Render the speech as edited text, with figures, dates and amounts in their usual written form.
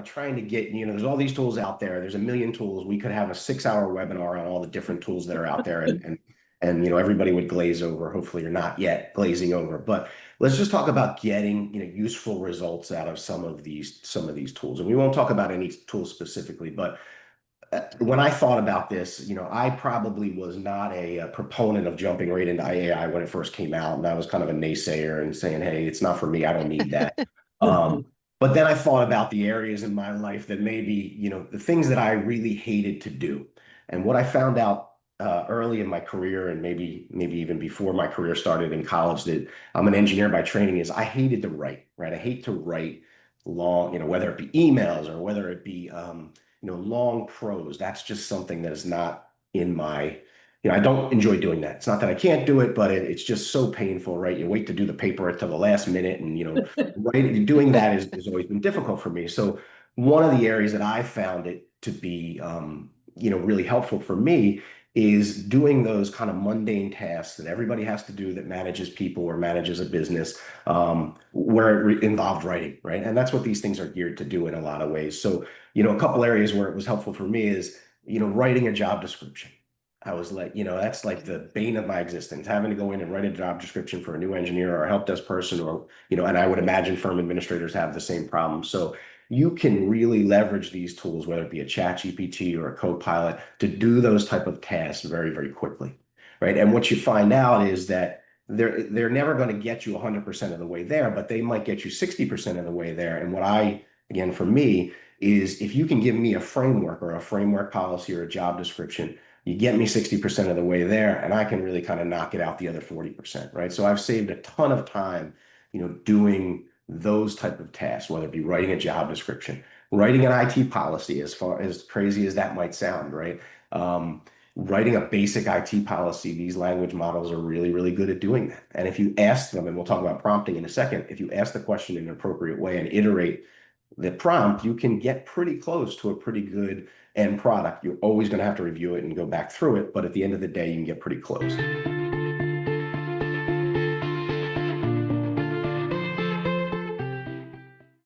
trying to get, there's all these tools out there. There's a million tools. We could have a 6-hour webinar on all the different tools that are out there, and everybody would glaze over. Hopefully you're not yet glazing over, but let's just talk about getting, useful results out of some of these tools. And we won't talk about any tools specifically, but when I thought about this, I probably was not a proponent of jumping right into AI when it first came out. And I was kind of a naysayer and saying, hey, it's not for me. I don't need that. Um, but then I thought about the areas in my life that maybe, the things that I really hated to do. And what I found out early in my career, and maybe even before my career started in college, that I'm an engineer by training, is I hated to write, right? I hate to write long, whether it be emails or whether it be long prose. That's just something that is not in my, I don't enjoy doing that. It's not that I can't do it, but it's just so painful, right? You wait to do the paper until the last minute, and doing that has always been difficult for me. So one of the areas that I found it to be, really helpful for me is doing those kind of mundane tasks that everybody has to do that manages people or manages a business, where it involved writing, right? And that's what these things are geared to do in a lot of ways. So a couple areas where it was helpful for me is, writing a job description. I was like, that's like the bane of my existence, having to go in and write a job description for a new engineer or a help desk person, or, and I would imagine firm administrators have the same problem. So you can really leverage these tools, whether it be a chat GPT or a Copilot, to do those type of tasks very, very quickly, right? And what you find out is that they're never going to get you 100% of the way there, but they might get you 60% of the way there. And again, for me, is if you can give me a framework or a framework policy or a job description, you get me 60% of the way there, and I can really kind of knock it out the other 40%, right? So I've saved a ton of time, doing those type of tasks, whether it be writing a job description, writing an IT policy, as far as crazy as that might sound, right? Writing a basic IT policy, these language models are really, really good at doing that. And if you ask them, and we'll talk about prompting in a second, if you ask the question in an appropriate way and iterate the prompt, you can get pretty close to a pretty good end product. You're always going to have to review it and go back through it, but at the end of the day, you can get pretty close.